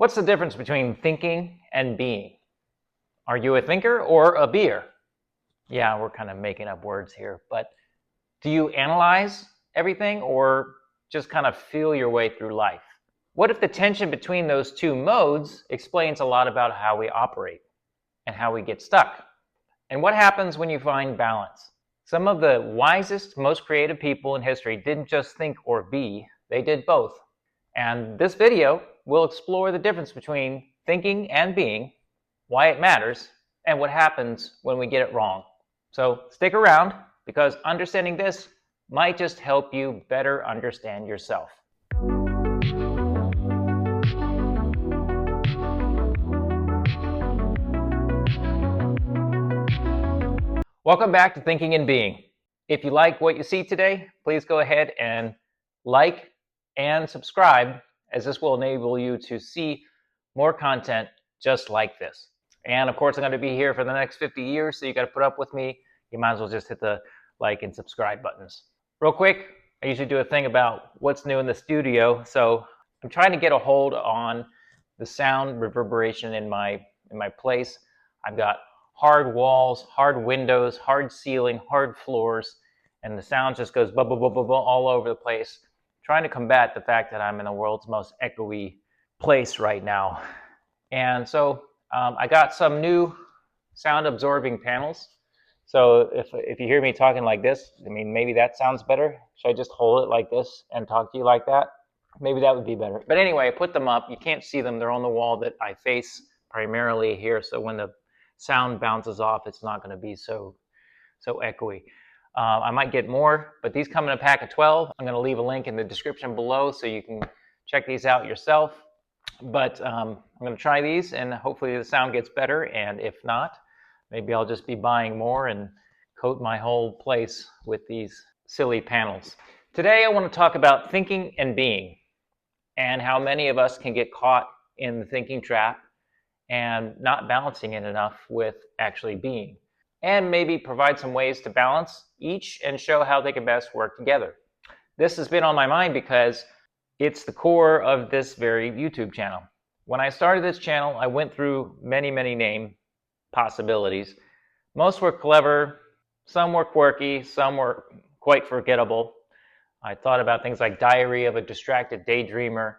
What's the difference between thinking and being? Are you a thinker or a beer? Yeah, we're kind of making up words here, but do you analyze everything or just kind of feel your way through life? What if the tension between those two modes explains a lot about how we operate and how we get stuck? And what happens when you find balance? Some of the wisest, most creative people in history didn't just think or be, they did both. And this video will explore the difference between thinking and being, why it matters, and what happens when we get it wrong. So stick around, because understanding this might just help you better understand yourself. Welcome back to Thinking and Being. If you like what you see today, please go ahead and like and subscribe, as this will enable you to see more content just like this. And of course, I'm going to be here for the next 50 years, so you got to put up with me. You might as well just hit the like and subscribe buttons. Real quick, I usually do a thing about what's new in the studio, so I'm trying to get a hold on the sound reverberation in my place. I've got hard walls, hard windows, hard ceiling, hard floors, and the sound just goes blah, blah, blah, blah, blah, all over the place, trying to combat the fact that I'm in the world's most echoey place right now. And so I got some new sound absorbing panels. So if you hear me talking like this, I mean, maybe that sounds better. Should I just hold it like this and talk to you like that? Maybe that would be better. But anyway, I put them up. You can't see them. They're on the wall that I face primarily here. So when the sound bounces off, it's not going to be so echoey. I might get more, but these come in a pack of 12. I'm going to leave a link in the description below so you can check these out yourself. But I'm going to try these, and hopefully the sound gets better. And if not, maybe I'll just be buying more and coat my whole place with these silly panels. Today I want to talk about thinking and being, and how many of us can get caught in the thinking trap and not balancing it enough with actually being, and maybe provide some ways to balance each and show how they can best work together. This has been on my mind because it's the core of this very YouTube channel. When I started this channel, I went through many name possibilities. Most were clever, some were quirky, some were quite forgettable. I thought about things like Diary of a Distracted Daydreamer,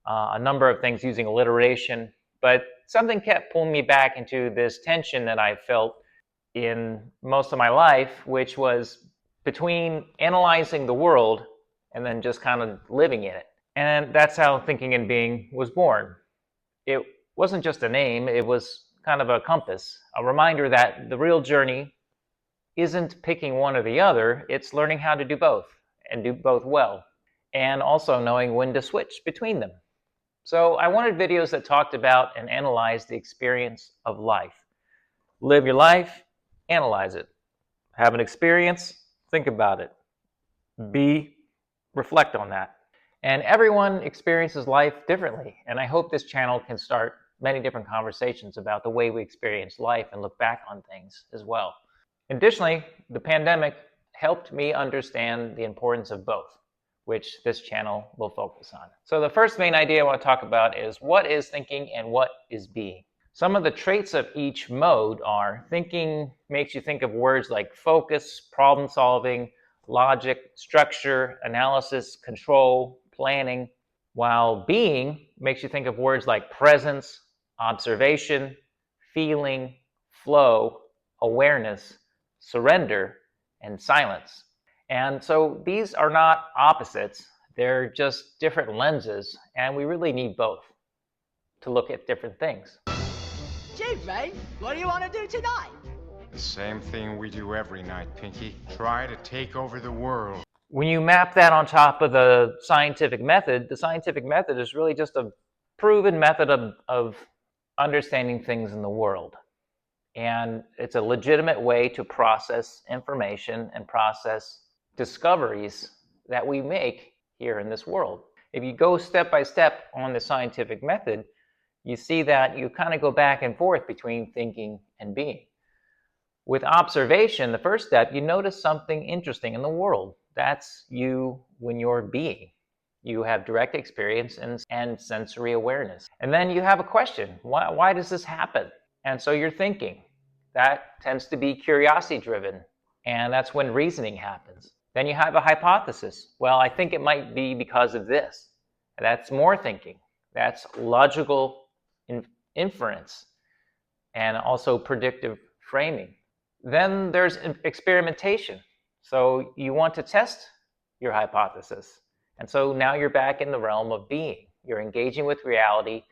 a number of things using alliteration, but something kept pulling me back into this tension that I felt in most of my life, which was between analyzing the world and then just kind of living in it. And that's how Thinking and Being was born. It wasn't just a name, it was kind of a compass, a reminder that the real journey isn't picking one or the other, it's learning how to do both, and do both well, and also knowing when to switch between them. So I wanted videos that talked about and analyzed the experience of life. Live your life, analyze it. Have an experience, think about it. Reflect on that. And everyone experiences life differently, and I hope this channel can start many different conversations about the way we experience life and look back on things as well. Additionally, the pandemic helped me understand the importance of both, which this channel will focus on. So the first main idea I want to talk about is what is thinking and what is being. Some of the traits of each mode are: thinking makes you think of words like focus, problem solving, logic, structure, analysis, control, planning, while being makes you think of words like presence, observation, feeling, flow, awareness, surrender, and silence. And so these are not opposites, they're just different lenses, and we really need both to look at different things. Gee, Ray, what do you want to do tonight? The same thing we do every night, Pinky. Try to take over the world. When you map that on top of the scientific method is really just a proven method of understanding things in the world. And it's a legitimate way to process information and process discoveries that we make here in this world. If you go step by step on the scientific method, you see that you kind of go back and forth between thinking and being. With observation, the first step, you notice something interesting in the world. That's you when you're being. You have direct experience and sensory awareness. And then you have a question. Why does this happen? And so you're thinking. That tends to be curiosity driven. And that's when reasoning happens. Then you have a hypothesis. Well, I think it might be because of this. That's more thinking. That's logical inference and also predictive framing. Then there's experimentation. So you want to test your hypothesis. And so now you're back in the realm of being. You're engaging with reality,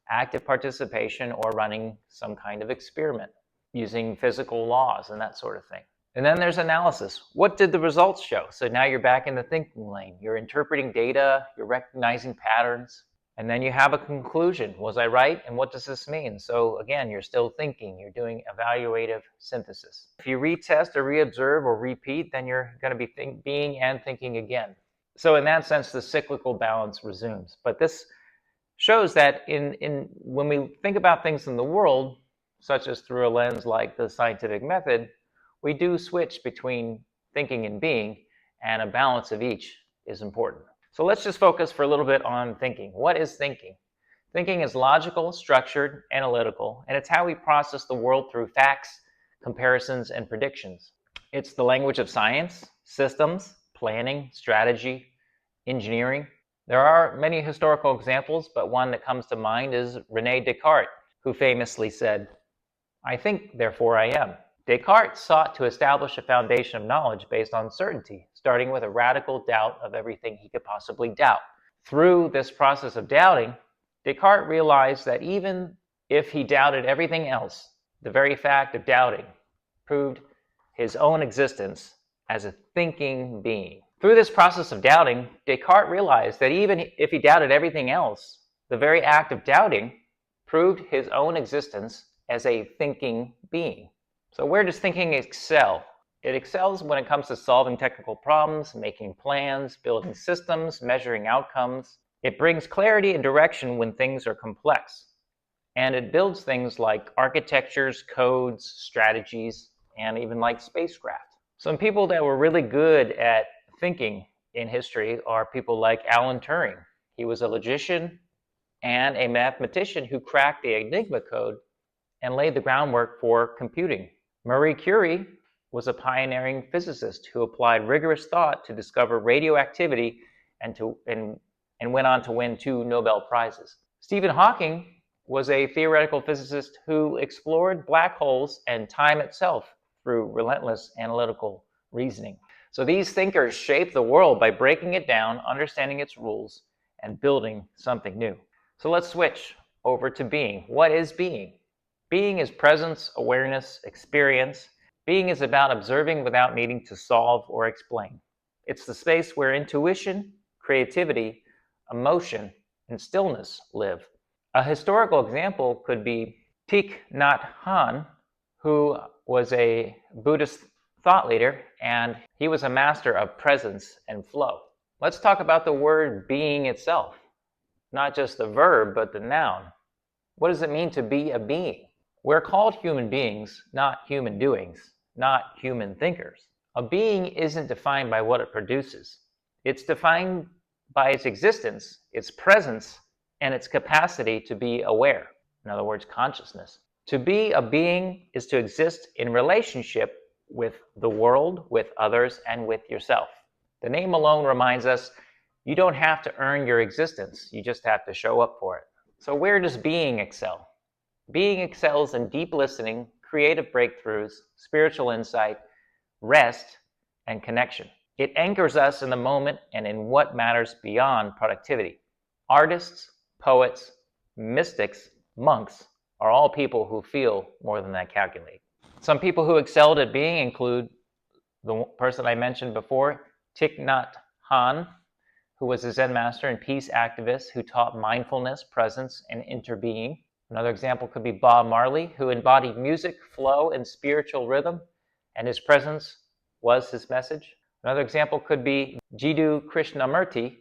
active participation, or running some kind of experiment using physical laws and that sort of thing. And then there's analysis. What did the results show? So now you're back in the thinking lane. You're interpreting data, you're recognizing patterns, and then you have a conclusion. Was I right? And what does this mean? So again, you're still thinking. You're doing evaluative synthesis. If you retest or reobserve or repeat, then you're going to be being and thinking again. So in that sense, the cyclical balance resumes. But this shows that when we think about things in the world, such as through a lens like the scientific method, we do switch between thinking and being, and a balance of each is important. So let's just focus for a little bit on thinking. What is thinking? Thinking is logical, structured, analytical, and it's how we process the world through facts, comparisons, and predictions. It's the language of science, systems, planning, strategy, engineering. There are many historical examples, but one that comes to mind is René Descartes, who famously said, "I think, therefore I am." Descartes sought to establish a foundation of knowledge based on certainty, starting with a radical doubt of everything he could possibly doubt. Through this process of doubting, Descartes realized that even if he doubted everything else, the very fact of doubting proved his own existence as a thinking being. Through this process of doubting, Descartes realized that even if he doubted everything else, the very act of doubting proved his own existence as a thinking being. So where does thinking excel? It excels when it comes to solving technical problems, making plans, building systems, measuring outcomes. It brings clarity and direction when things are complex. And it builds things like architectures, codes, strategies, and even like spacecraft. Some people that were really good at thinking in history are people like Alan Turing. He was a logician and a mathematician who cracked the Enigma code and laid the groundwork for computing. Marie Curie was a pioneering physicist who applied rigorous thought to discover radioactivity and went on to win 2 Nobel Prizes. Stephen Hawking was a theoretical physicist who explored black holes and time itself through relentless analytical reasoning. So these thinkers shaped the world by breaking it down, understanding its rules, and building something new. So let's switch over to being. What is being? Being is presence, awareness, experience. Being is about observing without needing to solve or explain. It's the space where intuition, creativity, emotion, and stillness live. A historical example could be Thich Nhat Hanh, who was a Buddhist thought leader, and he was a master of presence and flow. Let's talk about the word being itself, not just the verb, but the noun. What does it mean to be a being? We're called human beings, not human doings, not human thinkers. A being isn't defined by what it produces. It's defined by its existence, its presence, and its capacity to be aware. In other words, consciousness. To be a being is to exist in relationship with the world, with others, and with yourself. The name alone reminds us you don't have to earn your existence, you just have to show up for it. So where does being excel? Being excels in deep listening, creative breakthroughs, spiritual insight, rest, and connection. It anchors us in the moment and in what matters beyond productivity. Artists, poets, mystics, monks are all people who feel more than they calculate. Some people who excelled at being include the person I mentioned before, Thich Nhat Hanh, who was a Zen master and peace activist who taught mindfulness, presence, and interbeing. Another example could be Bob Marley, who embodied music, flow, and spiritual rhythm, and his presence was his message. Another example could be Jiddu Krishnamurti,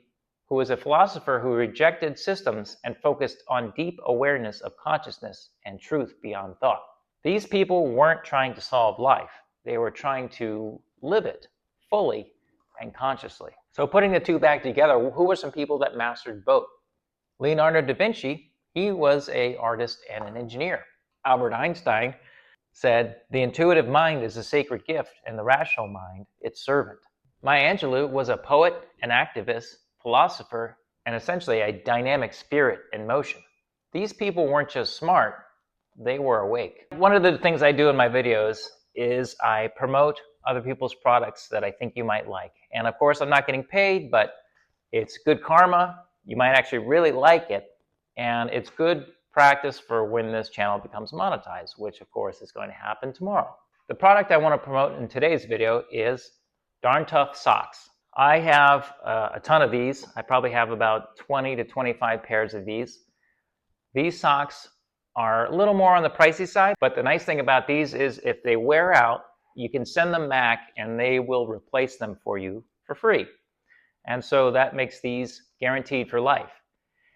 who was a philosopher who rejected systems and focused on deep awareness of consciousness and truth beyond thought. These people weren't trying to solve life. They were trying to live it fully and consciously. So putting the two back together, who were some people that mastered both? Leonardo da Vinci, he was an artist and an engineer. Albert Einstein said, "The intuitive mind is a sacred gift, and the rational mind its servant." Maya Angelou was a poet, an activist, philosopher, and essentially a dynamic spirit in motion. These people weren't just smart, they were awake. One of the things I do in my videos is I promote other people's products that I think you might like. And of course, I'm not getting paid, but it's good karma. You might actually really like it. And it's good practice for when this channel becomes monetized, which of course is going to happen tomorrow. The product I want to promote in today's video is Darn Tough socks. I have a ton of these. I probably have about 20 to 25 pairs of these. These socks are a little more on the pricey side, but the nice thing about these is if they wear out, you can send them back and they will replace them for you for free. And so that makes these guaranteed for life.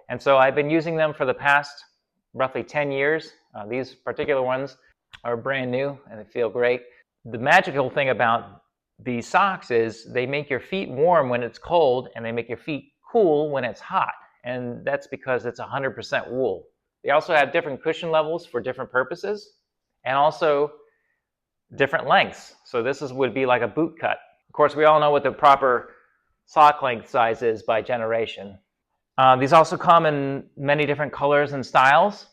And so I've been using them for the past roughly 10 years. These particular ones are brand new and they feel great. The magical thing about these socks is they make your feet warm when it's cold and they make your feet cool when it's hot. And that's because it's 100% wool. They also have different cushion levels for different purposes and also different lengths. So this would be like a boot cut. Of course, we all know what the proper sock length size is by generation. These also come in many different colors and styles.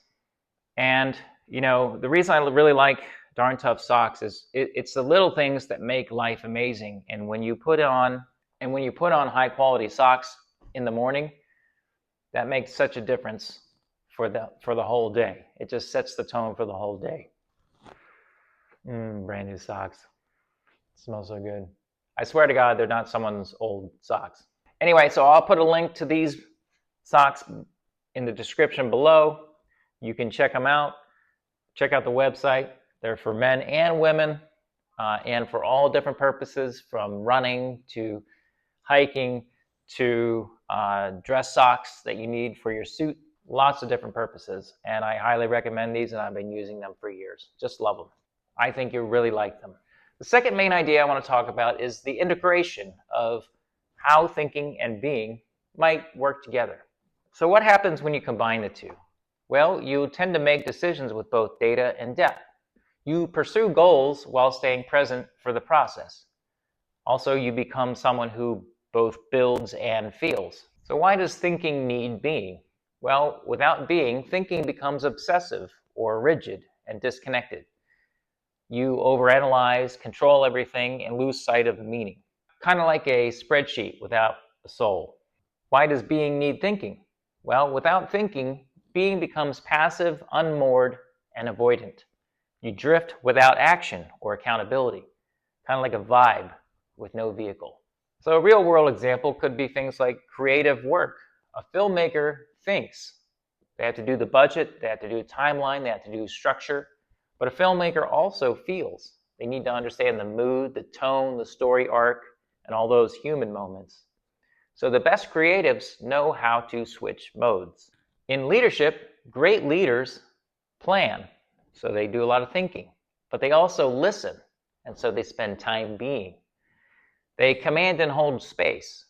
And you know, the reason I really like Darn Tough socks is it's the little things that make life amazing. And when you put on high quality socks in the morning, that makes such a difference for the whole day. It just sets the tone for the whole day. Brand new socks. Smell so good. I swear to God, they're not someone's old socks. Anyway, so I'll put a link to these socks in the description below. You can check them out. Check out the website. They're for men and women and for all different purposes, from running to hiking to dress socks that you need for your suit. Lots of different purposes. And I highly recommend these, and I've been using them for years. Just love them. I think you'll really like them. The second main idea I want to talk about is the integration of how thinking and being might work together. So what happens when you combine the two? Well, you tend to make decisions with both data and depth. You pursue goals while staying present for the process. Also, you become someone who both builds and feels. So why does thinking need being? Well, without being, thinking becomes obsessive or rigid and disconnected. You overanalyze, control everything, and lose sight of the meaning. Kind of like a spreadsheet without a soul. Why does being need thinking? Well, without thinking, being becomes passive, unmoored, and avoidant. You drift without action or accountability, kind of like a vibe with no vehicle. So a real-world example could be things like creative work. A filmmaker thinks. They have to do the budget, they have to do a timeline, they have to do structure. But a filmmaker also feels. They need to understand the mood, the tone, the story arc, and all those human moments. So the best creatives know how to switch modes. In leadership, great leaders plan. So they do a lot of thinking. But they also listen. And so they spend time being. They command and hold space.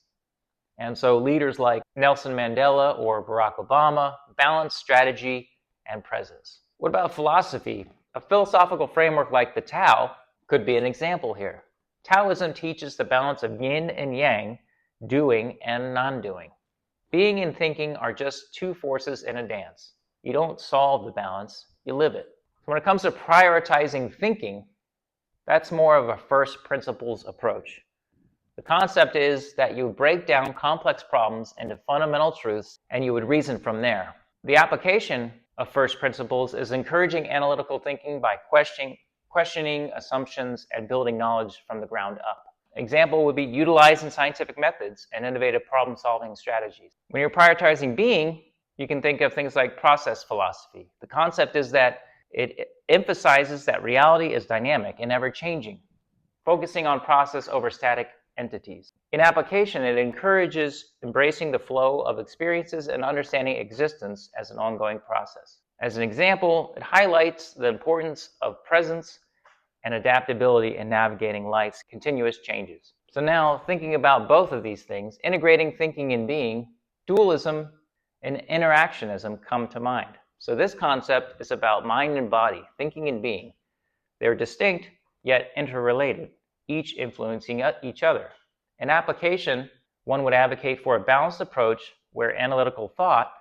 And so leaders like Nelson Mandela or Barack Obama balance strategy and presence. What about philosophy? A philosophical framework like the Tao could be an example here. Taoism teaches the balance of yin and yang, doing and non-doing. Being and thinking are just two forces in a dance. You don't solve the balance, you live it. So when it comes to prioritizing thinking, that's more of a first principles approach. The concept is that you break down complex problems into fundamental truths and you would reason from there. The application of first principles is encouraging analytical thinking by questioning assumptions and building knowledge from the ground up. Example would be utilizing scientific methods and innovative problem-solving strategies. When you're prioritizing being, you can think of things like process philosophy. The concept is that it emphasizes that reality is dynamic and ever-changing, focusing on process over static entities. In application, it encourages embracing the flow of experiences and understanding existence as an ongoing process. As an example, it highlights the importance of presence and adaptability in navigating life's continuous changes. So now, thinking about both of these things, integrating thinking and being, dualism and interactionism come to mind. So this concept is about mind and body, thinking and being. They're distinct, yet interrelated, each influencing each other. In application, one would advocate for a balanced approach where analytical thought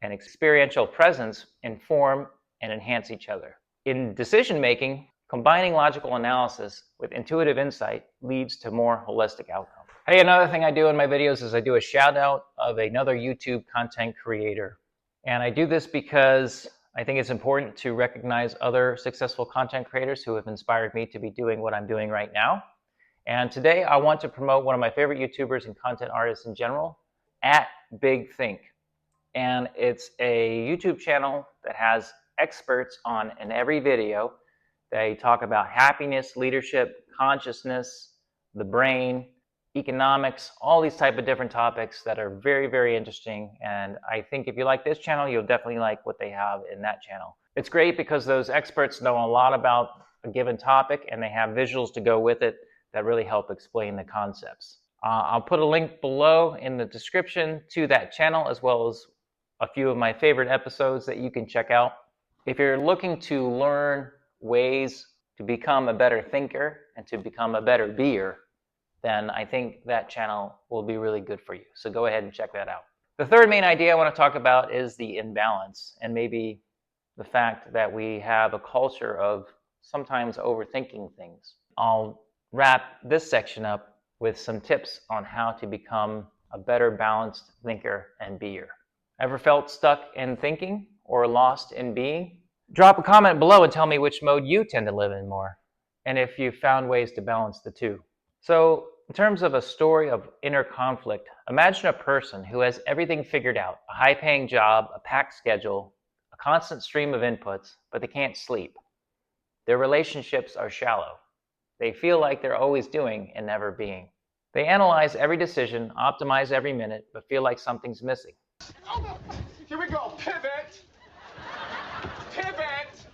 and experiential presence inform and enhance each other. In decision making, combining logical analysis with intuitive insight leads to more holistic outcomes. Hey, another thing I do in my videos is I do a shout out of another YouTube content creator. And I do this because I think it's important to recognize other successful content creators who have inspired me to be doing what I'm doing right now. And today I want to promote one of my favorite YouTubers and content artists in general, @BigThink. And it's a YouTube channel that has experts on in every video. They talk about happiness, leadership, consciousness, the brain, economics, all these type of different topics that are very, very interesting. And I think if you like this channel, you'll definitely like what they have in that channel. It's great because those experts know a lot about a given topic and they have visuals to go with it that really help explain the concepts. I'll put a link below in the description to that channel, as well as a few of my favorite episodes that you can check out. If you're looking to learn ways to become a better thinker and to become a better beer, then I think that channel will be really good for you. So go ahead and check that out. The third main idea I want to talk about is the imbalance, and maybe the fact that we have a culture of sometimes overthinking things. I'll wrap this section up with some tips on how to become a better balanced thinker and beer. Ever felt stuck in thinking or lost in being? Drop a comment below and tell me which mode you tend to live in more, and if you've found ways to balance the two. So, in terms of a story of inner conflict, imagine a person who has everything figured out, a high-paying job, a packed schedule, a constant stream of inputs, but they can't sleep. Their relationships are shallow. They feel like they're always doing and never being. They analyze every decision, optimize every minute, but feel like something's missing. Oh, here we go. Pivot. Pivot.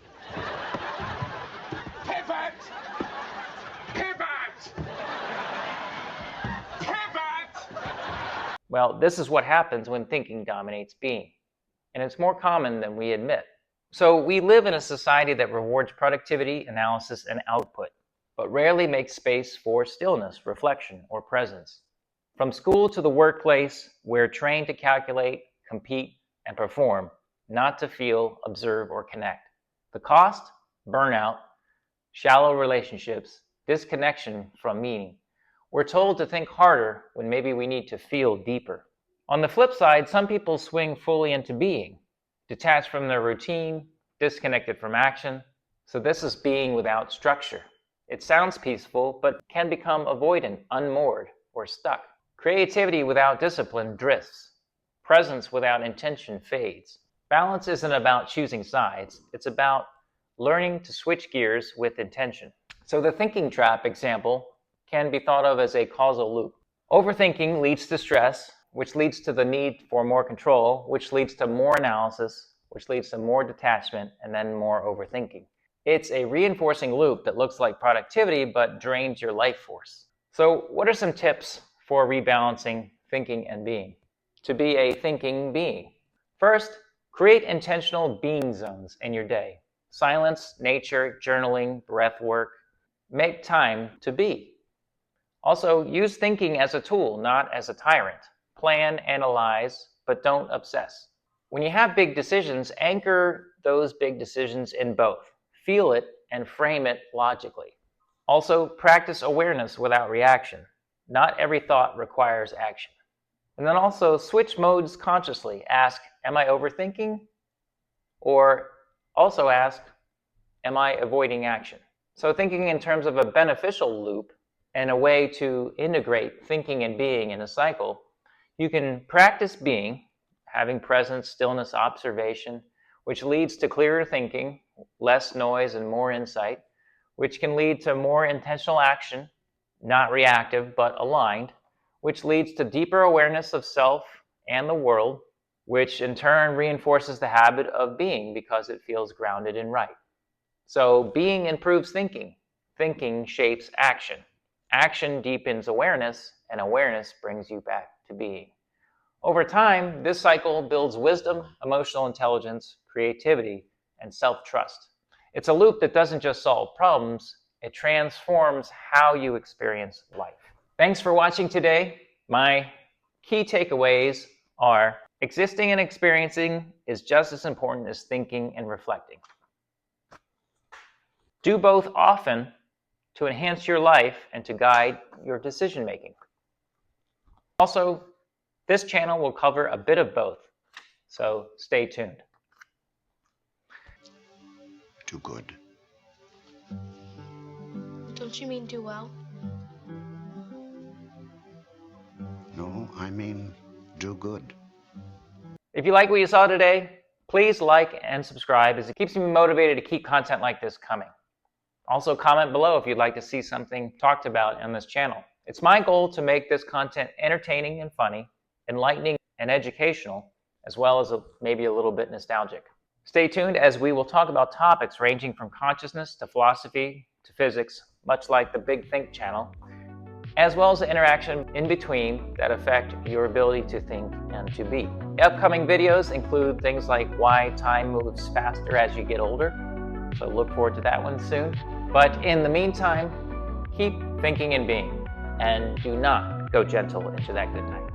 Pivot. Pivot. Pivot. Well, this is what happens when thinking dominates being, and it's more common than we admit. So we live in a society that rewards productivity, analysis, and output, but rarely makes space for stillness, reflection, or presence. From school to the workplace, we're trained to calculate, compete, and perform, not to feel, observe, or connect. The cost? Burnout, shallow relationships, disconnection from meaning. We're told to think harder when maybe we need to feel deeper. On the flip side, some people swing fully into being, detached from their routine, disconnected from action. So this is being without structure. It sounds peaceful, but can become avoidant, unmoored, or stuck. Creativity without discipline drifts. Presence without intention fades. Balance isn't about choosing sides. It's about learning to switch gears with intention. So the thinking trap example can be thought of as a causal loop. Overthinking leads to stress, which leads to the need for more control, which leads to more analysis, which leads to more detachment, and then more overthinking. It's a reinforcing loop that looks like productivity but drains your life force. So what are some tips for rebalancing thinking and being? To be a thinking being. First, create intentional being zones in your day. Silence, nature, journaling, breath work. Make time to be. Also, use thinking as a tool, not as a tyrant. Plan, analyze, but don't obsess. When you have big decisions, anchor those big decisions in both. Feel it and frame it logically. Also, practice awareness without reaction. Not every thought requires action. And then also switch modes consciously. Ask, am I overthinking? Or also ask, am I avoiding action? So thinking in terms of a beneficial loop and a way to integrate thinking and being in a cycle, you can practice being, having presence, stillness, observation, which leads to clearer thinking, less noise, and more insight, which can lead to more intentional action, not reactive, but aligned, which leads to deeper awareness of self and the world, which in turn reinforces the habit of being because it feels grounded and right. So being improves thinking. Thinking shapes action. Action deepens awareness, and awareness brings you back to being. Over time, this cycle builds wisdom, emotional intelligence, creativity, and self-trust. It's a loop that doesn't just solve problems, it transforms how you experience life. Thanks for watching today. My key takeaways are: existing and experiencing is just as important as thinking and reflecting. Do both often to enhance your life and to guide your decision making. Also, this channel will cover a bit of both, so stay tuned. Do good. Don't you mean do well? No, I mean do good. If you like what you saw today, please like and subscribe, as it keeps me motivated to keep content like this coming. Also, comment below if you'd like to see something talked about on this channel. It's my goal to make this content entertaining and funny, enlightening and educational, as well as maybe a little bit nostalgic. Stay tuned, as we will talk about topics ranging from consciousness to philosophy to physics, much like the Big Think channel, as well as the interaction in between that affect your ability to think and to be. The upcoming videos include things like why time moves faster as you get older, so look forward to that one soon. But in the meantime, keep thinking and being, and do not go gentle into that good night.